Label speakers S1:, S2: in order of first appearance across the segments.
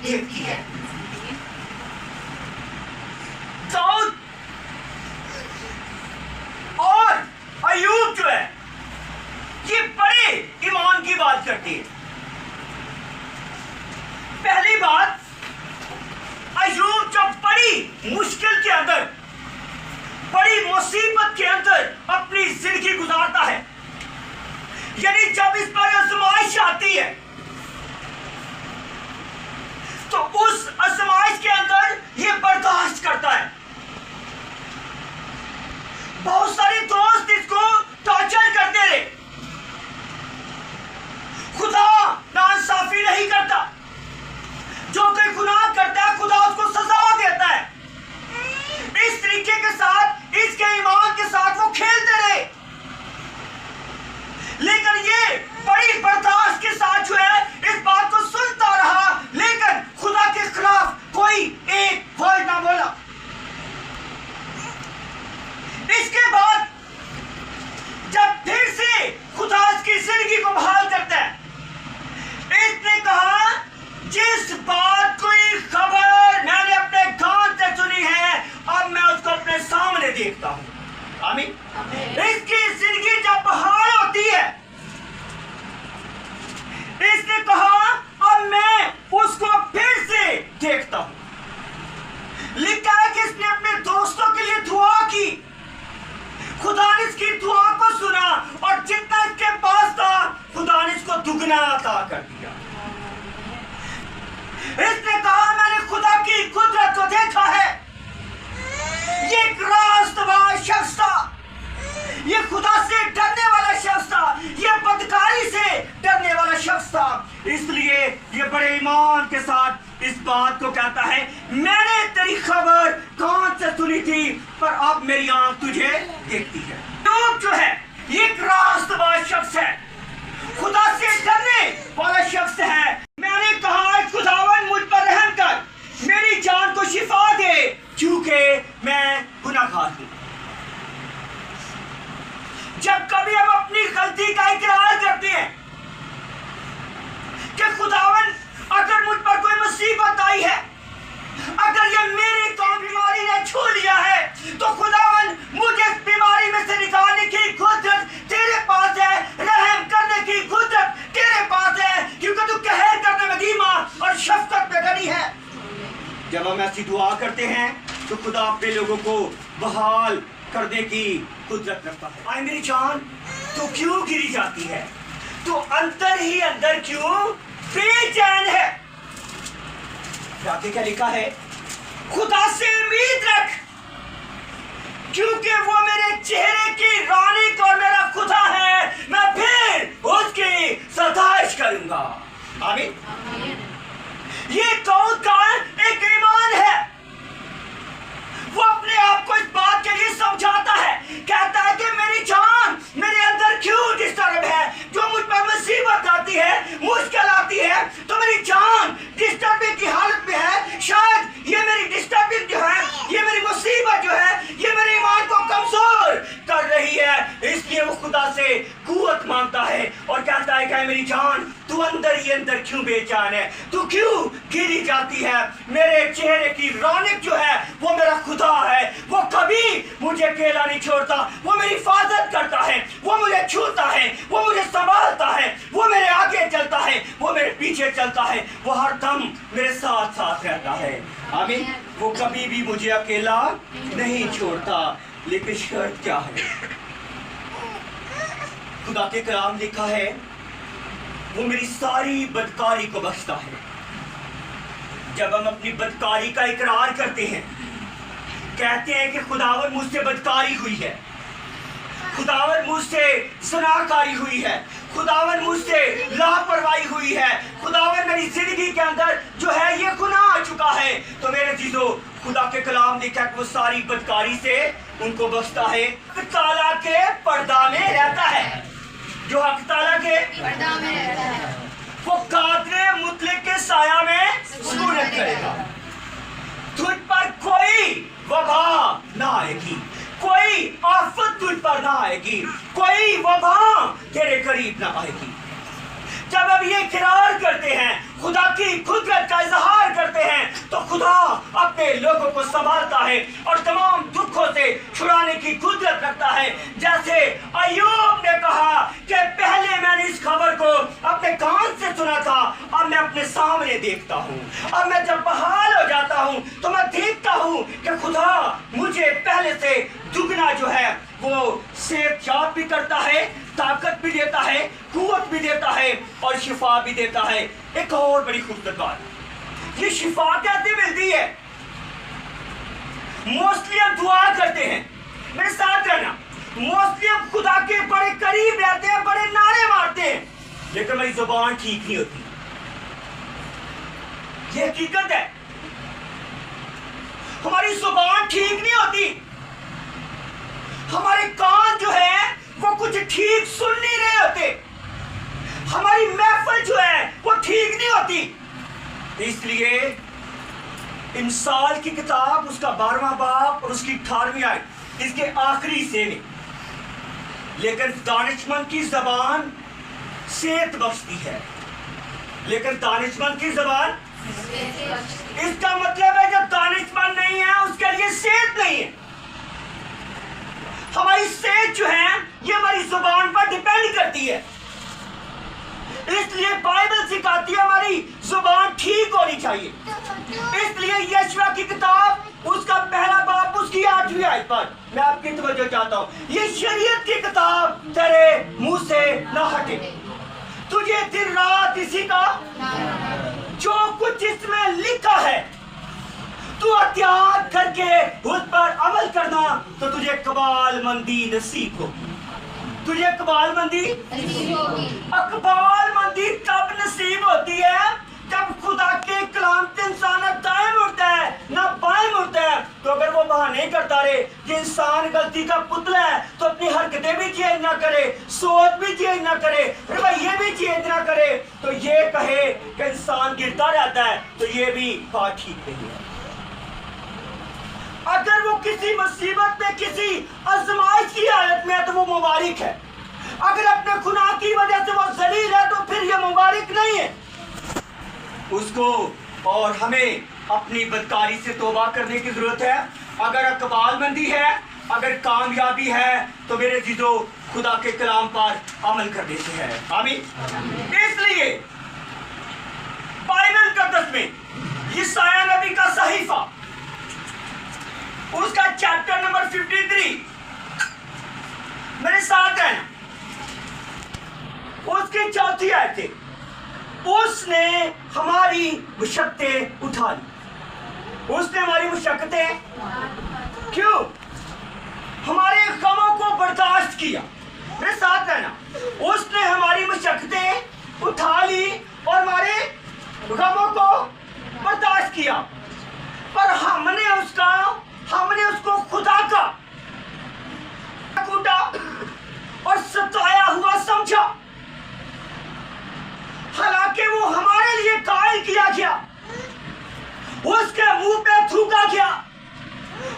S1: देखती है। दाऊद और अय्यूब जो है ये बड़े ईमान की बात करती है। पहली बात, अय्यूब जो बड़ी मुश्किल के अंदर, बड़ी मुसीबत के अंदर अपनी जिंदगी गुजारता है, यानी जब इस पर आजमाइश आती है तो उस आजमाइश के अंदर ये बर्दाश्त करता है। बहुत सारे दोस्त इसको टॉर्चर करते रहे, खुदा नाइंसाफी नहीं करता, जो कोई गुनाह करता है खुदा उसको सजा देता है। इस तरीके के साथ, इसके ईमान के साथ वो खेलते रहे, लेकिन ये बड़ी बर्दाश्त के साथ जो है इस बात को सुनता रहा, लेकिन खुदा के खिलाफ कोई एक वर्ड ना बोला। इसके बाद जब फिर से खुदा इसकी जिंदगी को बहाल करता है, इसने कहा जिस बात की खबर मैंने अपने कान से सुनी है, अब मैं उसको अपने सामने देखता हूं। आमीन। इसकी जिंदगी जब बहाल होती है, इसने कहा अब मैं उसको फिर से देखता हूं। लिखा है कि इसने अपने दोस्तों के लिए दुआ की, खुदा ने इसकी दुआ को सुना और जितना इसके पास था खुदा ने इसको दुगना अता कर दिया। इसने कहा मैंने खुदा की कुदरत को देखा है। ये एक रास्तबाज शख्स था, ये खुदा से डरने वाला शख्स था, ये बदकारी से डरने वाला शख्स था, इसलिए ये बड़े ईमान के साथ इस बात को कहता है मैंने तेरी खबर कान से सुनी थी पर अब मेरी आंख तुझे देखती है। अय्यूब जो है ये एक रास्तबाज शख्स है, खुदा से डरने वाला शख्स है। मैंने कहा खुदावन मुझ पर रहम कर, मेरी जान को शिफा दे, क्योंकि मैं गुनाहगार हूं। जब कभी हम अपनी गलती का इकरार करते हैं कि खुदावन अगर मुझ पर कोई मुसीबत आई है, अगर ये मेरी कौन बीमारी ने छू लिया है, तो खुदावन मुझे इस बीमारी में से निकालने की कुदरत तेरे पास है, रहम करने की कुदरत तेरे पास है, क्योंकि तू कहर करने में धीमा और शफकत में गनी है। जब हम ऐसी दुआ करते हैं तो खुदा अपने लोगों को बहाल करने की कुदरत रखता है। आए मेरी जान, तो क्यों गिरी जाती है, तो अंदर ही अंदर क्यों बेचैन है। क्या लिखा है, खुदा से उम्मीद रख, क्योंकि वो मेरे चेहरे की रौनक और मेरा खुदा है, मैं फिर उसकी सताइश करूंगा। आमीन। ये दाऊद का एक ईमान है, वो अपने आप को इस बात के लिए समझाता है, कहता है कि मेरी जान मेरे अंदर क्यों डिस्टर्ब है, जो मुझ पर मुसीबत आती है, मुश्किल आती है, तो मेरी जान डिस्टर्बिंग की हालत में है। शायद ये मेरी डिस्टर्बिंग जो है, ये मेरी मुसीबत जो है, ये मेरे ईमान को कमजोर कर रही है, इसलिए वो खुदा से कुव्वत मांगता है और कहता है कि मेरी जान तू अंदर ही अंदर क्यों बेचैन है, तू क्यों गिरी जाती है। मेरे चेहरे की रौनक जो है वो मेरा खुदा है, वो कभी मुझे अकेला नहीं छोड़ता, वो मेरी हिफाजत करता है, वो मुझे छूता है, वो मुझे संभालता है, वो मेरे आगे चलता है, वो मेरे पीछे चलता है, वो हर दम मेरे साथ साथ रहता है। आमीन। वो कभी भी मुझे अकेला नहीं छोड़ता। लेकिन शर्त क्या है, खुदा के कलाम लिखा है वो मेरी सारी बदकारी को बख्शता है। जब हम अपनी बदकारी का इकरार करते हैं, कहते हैं कि खुदावन मुझसे बदकारी हुई है, खुदावन मुझसे ज़नाकारी हुई है, खुदावन मुझसे लापरवाही हुई है, खुदावन मेरी जिंदगी के अंदर जो है ये गुनाह आ चुका है, तो मेरे चीजों खुदा के कलाम ने क्या वो सारी बदकारी से उनको बख्शता है। हक ताला के पर्दा में रहता है, जो हक ताला के पर्दा में रहता है वो कादरे मुतलक के साया में सुकून करेगा। तुझ पर कोई वबा ना आएगी, कोई आफत तुझ पर ना आएगी, कोई वबा तेरे करीब ना आएगी। जब हम ये इकरार करते हैं खुदा की कुदरत का इजहार करते हैं तो खुदा अपने लोगों को संभालता है और तमाम दुखों से छुड़ाने की कुदरत रखता है। जैसे अय्यूब ने कहा कि पहले मैंने इस खबर को अपने कान से सुना था, अब मैं अपने सामने देखता हूँ। अब मैं जब बहाल हो जाता हूँ तो मैं देखता हूँ कि खुदा मुझे पहले से दुगना जो है वो सेहत भी करता है, ताकत भी देता है, कुव्वत भी देता है और शिफा भी देता है। एक और बड़ी खूबसूरत बात, ये शिफा कैसे मिलती है? मोस्टली हम दुआ करते हैं, मेरे साथ रहना, मोस्टली हम खुदा के बड़े करीब रहते हैं, बड़े नारे मारते हैं, लेकिन मेरी जुबान ठीक नहीं होती। ये हकीकत है, हमारी जुबान ठीक नहीं होती, हमारे कान जो है वो कुछ ठीक सुन नहीं रहे होते, हमारी महफिल जो है वो ठीक नहीं होती। इसलिए इंसाल की किताब उसका 12वां बाब और उसकी 18वीं आयत, इसके आखिरी हिस्से में, लेकिन दानिशमंद की जबान सेहत बख्शती है, लेकिन दानिशमंद की जबान, इसका मतलब है जो दानिशमंद नहीं है उसके लिए सेहत नहीं है। हमारी सेहत जो है ये हमारी जुबान पर डिपेंड करती है, इसलिए बाइबल सिखाती है हमारी जुबान ठीक होनी चाहिए। इसलिए यशवा की किताब उसका पहला बाब उसकी 8वीं आयत पर मैं आपकी तवज्जो चाहता हूँ, ये शरीयत की किताब तेरे मुंह से ना हटे, तुझे दिन रात इसी का जो कुछ इसमें लिखा है तू एहतियात करके उस पर अमल करना तो तुझे कबालमंदी नसीब होगी। तुझे कबालमंदी कबालमंदी तब नसीब होती है जब खुदा के कलाम से इंसान ना दाएं मुड़ता है ना बाएं मुड़ता है। तो अगर वो बहाने करता रहे कि इंसान गलती का पुतला है तो अपनी हरकतें भी चेंज ना करे, सोच भी चेंज ना करे, रवैये भी चेंज ना करे, तो ये कहे कि इंसान गिरता रहता है, तो ये भी बात ठीक नहीं है। अगर वो किसी मुसीबत में, किसी आजमाइश की हालत में है तो वो मुबारक है, अगर अपने गुनाह की वजह से वो जलील है तो फिर ये मुबारक नहीं है उसको। और हमें अपनी बदकारी से तौबा करने की जरूरत है। अगर अकबालमंदी है, अगर कामयाबी है तो मेरे जीजो खुदा के कलाम पर अमल करने से है। आमीन। इसलिए बाइबल मुकद्दस में यशायाह नबी का सहीफा उसका चैप्टर नंबर 53 मेरे साथ है, उसकी 4थी आयत है, उसने हमारी मुशक्कतें उठा ली। उसने हमारी मुशक्कतें क्यों? हमारे गमों को बर्दाश्त किया। मेरे साथ है ना, उसने हमारी मुशक्कतें उठा ली और हमारे गमों को बर्दाश्त किया, पर हमने उसको खुदा का कूटा और सताया हुआ समझा, हालांकि वो हमारे लिए कायल किया गया, उसके मुंह पे थूका गया,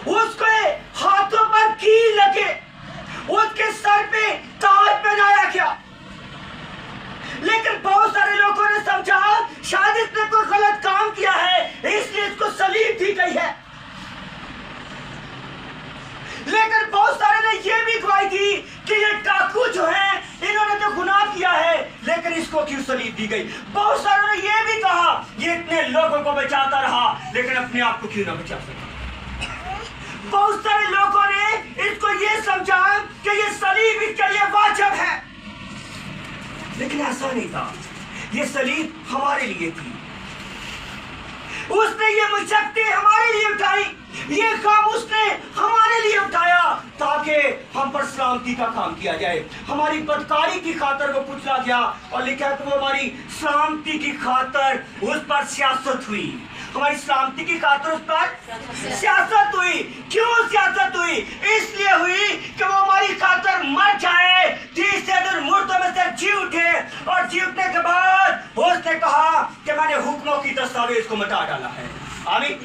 S1: उसके हाथों पर कील लगे, उसके सर पे ताज पहनाया गया। लेकिन बहुत सारे लोगों ने समझा शायद इसने कोई गलत काम किया है इसलिए इसको सलीब दी गई है, लेकिन बहुत सारे ने यह भी गवाही दी कि ये डाकू जो है इन्होंने तो गुनाह किया है लेकिन इसको क्यों सलीब दी गई। बहुत सारों ने यह भी कहा ये इतने लोगों को बचाता रहा लेकिन अपने आप को क्यों ना बचा सका। बहुत सारे लोगों ने इसको ये समझा कि ये सलीब इसके लिए वाजिब है, लेकिन ऐसा नहीं था, ये सलीब हमारे लिए थी। उसने ये मुशक्कतें हमारे लिए उठाई, ये काम उसने हमारे लिए उठाया ताकि हम पर सलामती का काम किया जाए। हमारी बदकारी की खातर वो कुचला गया और लिखा कि वो हमारी सलामती की खातर उस पर सियासत हुई, हमारी सलामती की खातर उस पर सियासत हुई। क्यों सियासत हुई? इसलिए हुई कि वो हमारी खातर मर जाए, तीसरे दिन मुर्दों में से जी उठे और जी उठने के बाद उसने कहा कि मैंने हुक्मों की दस्तावेज को मिटा डाला है। आमीन।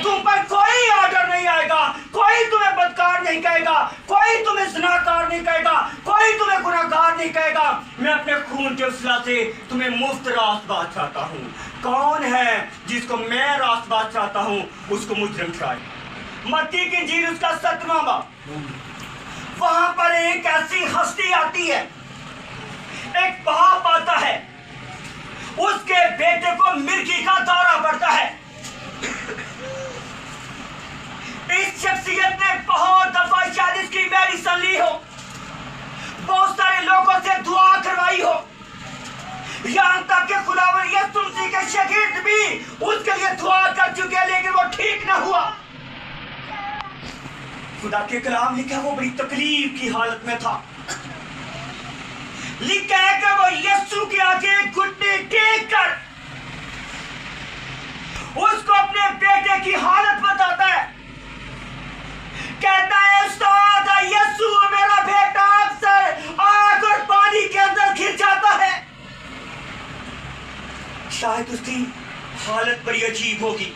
S1: तुम पर कोई ऑर्डर नहीं आएगा, कोई तुम्हें बदकार नहीं कहेगा, कोई तुम्हें ज़िनाकार नहीं कहेगा, कोई तुम्हें गुनाहगार नहीं कहेगा। मैं अपने खून के वसीला से तुम्हें मुफ्त रास्त बात चाहता हूँ। कौन है जिसको मैं रास्तबाज चाहता हूं उसको मुजरिम ठहराए। मत्ती की इंजील उसका 7वां बाब, वहां पर एक ऐसी हस्ती आती है, एक बाप आता है, उसके बेटे को मिर्गी का दौरा पड़ता है। इस शख्सियत ने बहुत दफा शायद इसकी मेडिसिन ली हो, बहुत सारे लोगों से दुआ करवाई हो, यहां तक कि खुदावंद यीशु मसीह के शागिर्द भी उसके लिए दुआ कर चुके, लेकिन वो ठीक ना हुआ। खुदा के कलाम लिखा वो बड़ी तकलीफ की हालत में था। लिखा है कि वो यीशु के आगे घुटने टेक कर उसको अपने बेटे की हालत बताता है। कहता है, उस्ताद यीशु मेरा बेटा अक्सर आग और पानी के अंदर गिर जाता है। शायद उसकी हालत बड़ी अजीब होगी,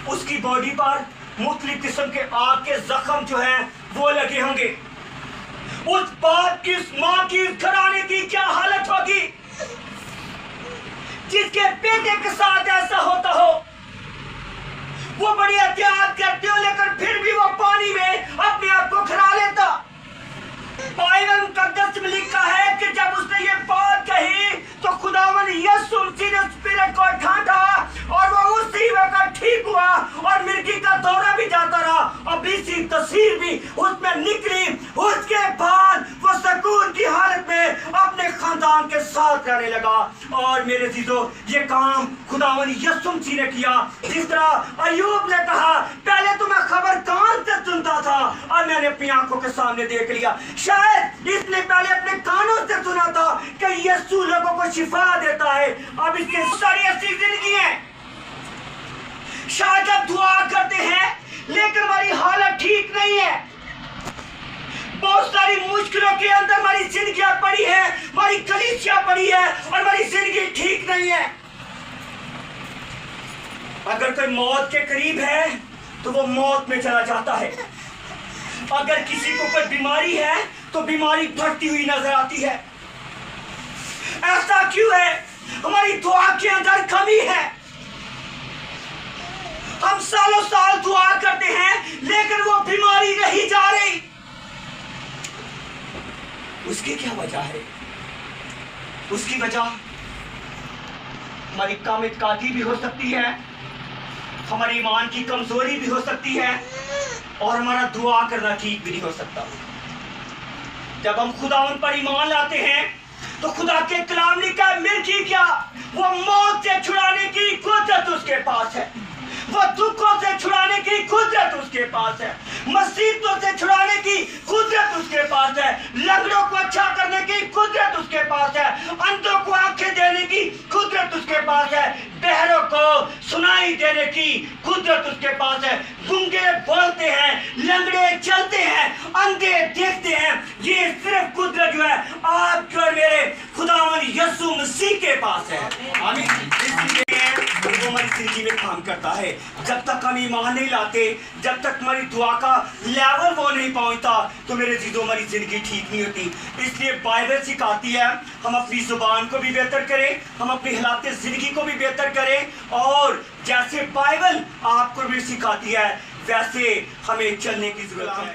S1: उसकी बॉडी पर मुख्तलिफ किस्म के आग के जख्म जो हैं वो लगे होंगे। उस बाप की, उस माँ की, उस घराने की क्या हालत होगी जिसके बेटे के साथ ऐसा होता हो। वो बड़ी एहतियात करते हो, लेकिन फिर भी वो पानी में अपने आप को खड़ा लेता। बाइबल मुकद्दस में लिखा है कि जब उसने ये बात कही तो खुदावंद यीशु मसीह ने स्पिरिट को ढांढा और वो उसी वक्त ठीक हुआ और मिर्गी का दौरा भी जाता रहा। अब इसी तस्वीर भी उसमें निकली। उसके बाद वो सुकून की हालत में अपने खानदान के साथ रहने लगा। और मेरे चीजों, ये काम खुदावंद यीशु मसीह ने किया। जिस तरह अय्यूब ने कहा, पहले तो मैं खबर कान से सुनता था और मैंने अपनी आंखों के सामने देख लिया। शायद इसने पहले अपने कानों से सुना था कि यीशु लोगों को शिफा देता है। अब इसके सारी ऐसी जिंदगी है, शायद अब दुआ करते हैं लेकिन हमारी हालत ठीक नहीं है। बहुत सारी मुश्किलों के अंदर हमारी जिंदगी पड़ी है, हमारी कलीसिया पड़ी है और हमारी जिंदगी ठीक नहीं है। अगर कोई मौत के करीब है तो वो मौत में चला जाता है। अगर किसी को कोई बीमारी है तो बीमारी बढ़ती हुई नजर आती है। ऐसा क्यों है? हमारी दुआ के अंदर कमी है। हम सालों साल दुआ करते हैं लेकिन वो बीमारी नहीं जा रही। उसकी क्या वजह है? उसकी वजह हमारी कम इत्काती भी हो सकती है, हमारी ईमान की कमजोरी भी हो सकती है और हमारा दुआ करना ठीक भी नहीं हो सकता। जब हम खुदावंद पर ईमान लाते हैं तो खुदा के कलाम लिखा है, मिर्गी क्या, वो मौत से छुड़ाने की कुदरत उसके पास है, वो दुखों से छुड़ाने की कुदरत उसके पास है, मुसीबतों से छुड़ाने की कुदरत उसके पास है, लंगड़ों को अच्छा करने की कुदरत उसके पास है, अंधों को आंखें देने की कुदरत उसके पास है, बहरों को सुनाई देने की कुदरत उसके पास है। गूंगे बोलते हैं, लंगड़े चलते हैं, अंधे देखते हैं। ये सिर्फ कुदरत जो है आपके और मेरे खुदावंद यीशु मसीह के पास है। आमीन। इसलिए वो हमारी जिंदगी में काम करता है। जब तक हम ईमान नहीं लाते, जब तक हमारी दुआ का लेवल वो नहीं पहुंचता, तो मेरे जीजों हमारी जिंदगी ठीक नहीं होती। इसलिए बाइबल सिखाती है हम अपनी जुबान को भी बेहतर करें, हम अपनी हालात जिंदगी को भी बेहतर करें, और जैसे बाइबल आपको भी सिखाती है वैसे हमें चलने की जरूरत है।